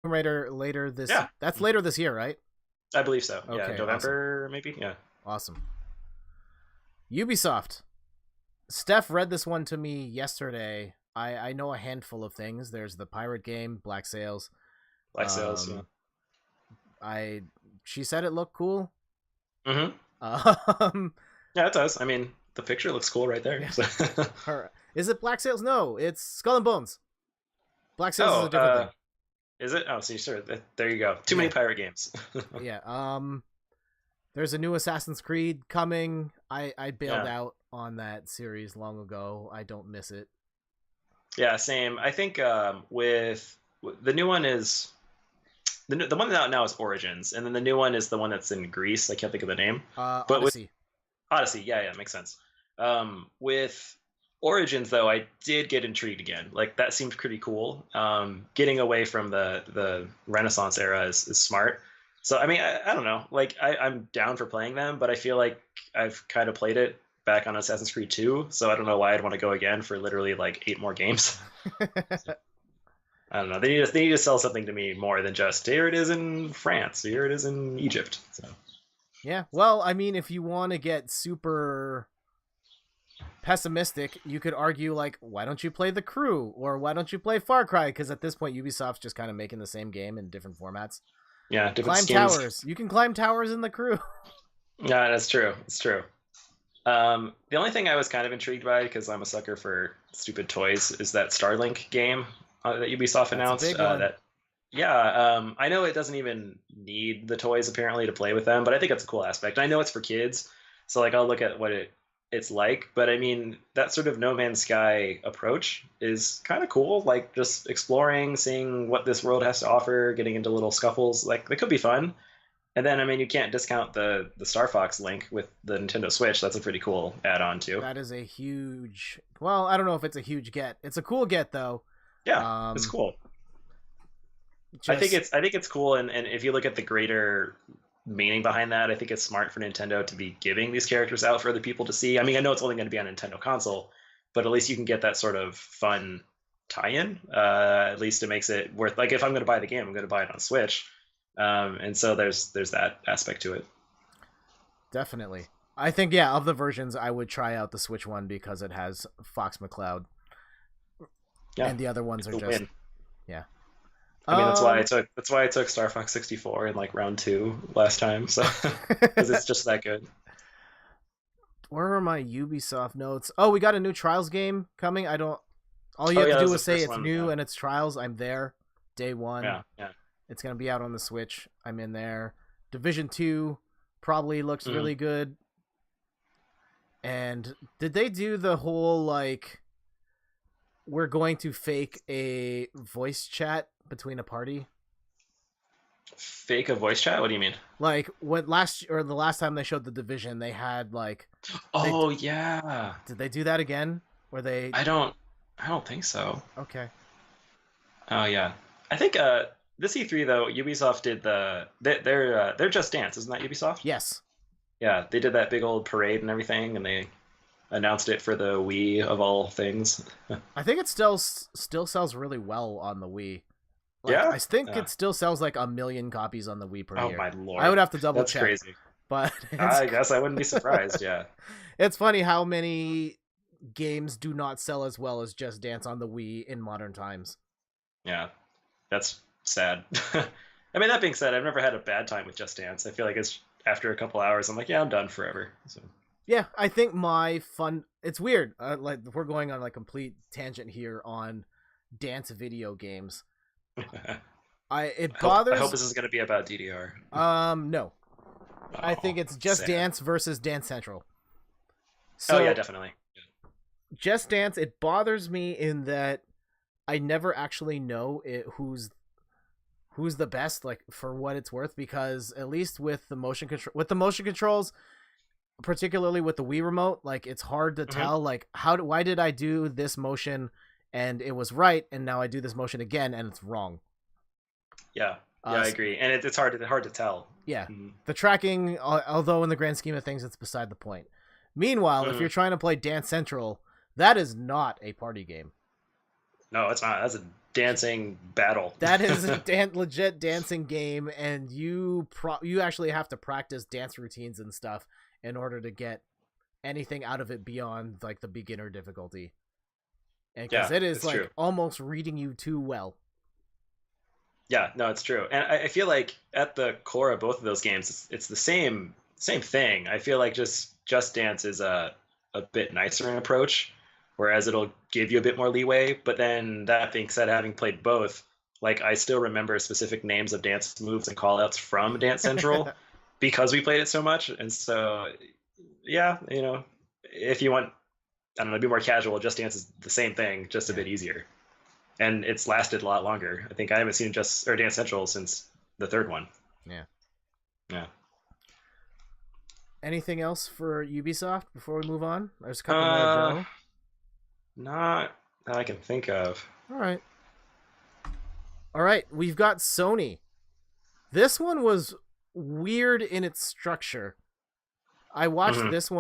Raider later this. Yeah, That's later this year, right? I believe so. Yeah, Okay, November maybe. Yeah. awesome. Ubisoft. Steph read this one to me yesterday. I know a handful of things. There's the pirate game, Black Sails. Black Sails. Yeah. Um, I she said it looked cool. Mm-hmm. Um, Yeah, it does. I mean, the picture looks cool right there. yeah. So. Is it Black Sails? No, it's Skull and Bones. Black Sails is Oh, a different thing. is it? Oh, see, sure. There you go. Too Yeah. many pirate games. Yeah. There's a new Assassin's Creed coming. I bailed Yeah. out on that series long ago. I don't miss it. Yeah, same. I think with the new one is the one out now is Origins, and then the new one is the one that's in Greece. I can't think of the name. But with Odyssey. Odyssey, yeah, makes sense. With Origins, though, I did get intrigued again. Like that seemed pretty cool. Getting away from the Renaissance era is smart. So I mean, I don't know. Like I'm down for playing them, but I feel like I've kind of played it back on Assassin's Creed 2, so I don't know why I'd want to go again for literally like 8 more games. I don't know. They need to sell something to me more than just here it is in France, here it is in Egypt. So Yeah. Well, I mean, if you want to get super pessimistic, you could argue like, why don't you play The Crew or why don't you play Far Cry? Because at this point, Ubisoft's just kind of making the same game in different formats. yeah, different Climb skins. towers. You can climb towers in The Crew. Yeah, that's true. It's true. The only thing I was kind of intrigued by, because I'm a sucker for stupid toys, is that Starlink game that Ubisoft announced. That's a big one. I know it doesn't even need the toys apparently to play with them, but I think it's a cool aspect. I know it's for kids, so like I'll look at what it's like. But I mean, that sort of No Man's Sky approach is kind of cool. Like just exploring, seeing what this world has to offer, getting into little scuffles. Like they could be fun. And then, I mean, you can't discount the Star Fox link with the Nintendo Switch. That's a pretty cool add-on too. That is a huge. Well, I don't know if it's a huge get. It's a cool get though. Yeah, it's cool. I think it's cool, and if you look at the greater meaning behind that, I think it's smart for Nintendo to be giving these characters out for other people to see. I mean, I know it's only going to be on Nintendo console, but at least you can get that sort of fun tie-in. At least it makes it worth. Like, if I'm going to buy the game, I'm going to buy it on Switch. And so there's that aspect to it. Definitely. I think, yeah, of the versions, I would try out the Switch one because it has Fox McCloud. Yeah, and the other ones are just win. Yeah. I mean, that's why I took Star Fox 64 in like round 2 last time. So because it's just that good. Where are my Ubisoft notes? Oh, we got a new Trials game coming. All you have to do is say it's new and it's Trials. I'm there. Day 1. Yeah. It's going to be out on the Switch. I'm in there. Division 2 probably looks really good. And did they do the whole, like, we're going to fake a voice chat between a party? Fake a voice chat? What do you mean? Like, the last time they showed the Division, they had, like... Yeah. Did they do that again? Where they... I don't think so. Okay. Oh, yeah. I think, this E3 though, Ubisoft did they're Just Dance, isn't that Ubisoft? Yes. Yeah, they did that big old parade and everything, and they announced it for the Wii of all things. I think it still sells really well on the Wii. Like, Yeah, I think it still sells like 1 million copies on the Wii per year. Oh my lord! I would have to double That's check. crazy. But I guess I wouldn't be surprised. Yeah. It's funny how many games do not sell as well as Just Dance on the Wii in modern times. Yeah, that's sad. I mean, that being said, I've never had a bad time with Just Dance. I feel like it's after a couple hours, I'm like, yeah, I'm done forever. So. Yeah, I think my fun. It's weird. Like we're going on like complete tangent here on dance video games. It bothers. I hope this is going to be about DDR. No. I think it's Just sad. Dance versus Dance Central. So, oh yeah, definitely. Just Dance, it bothers me in that I never actually know who's the best, like for what it's worth, because at least with the motion controls, particularly with the Wii remote, like it's hard to tell like why did I do this motion and it was right, and now I do this motion again and it's wrong. Yeah, I agree, and it's hard to tell. Yeah, the tracking, although in the grand scheme of things, it's beside the point. Meanwhile, if you're trying to play Dance Central, that is not a party game. No, it's not. dancing battle. That is a legit dancing game, and you actually have to practice dance routines and stuff in order to get anything out of it beyond like the beginner difficulty. And because it is like true. almost reading you too well. Yeah, no, it's true. And I feel like at the core of both of those games, it's the same thing. I feel like Just Dance is a bit nicer in approach, whereas it'll give you a bit more leeway. But then that being said, having played both, like I still remember specific names of dance moves and callouts from Dance Central because we played it so much. And so, yeah, if you want, I don't know, to be more casual, Just Dance is the same thing, just a bit easier. And it's lasted a lot longer. I think I haven't seen Dance Central since the third one. Yeah. Yeah. Anything else for Ubisoft before we move on? There's a couple more to go. Not that I can think of. All right, we've got Sony. This one was weird in its structure. I watched this one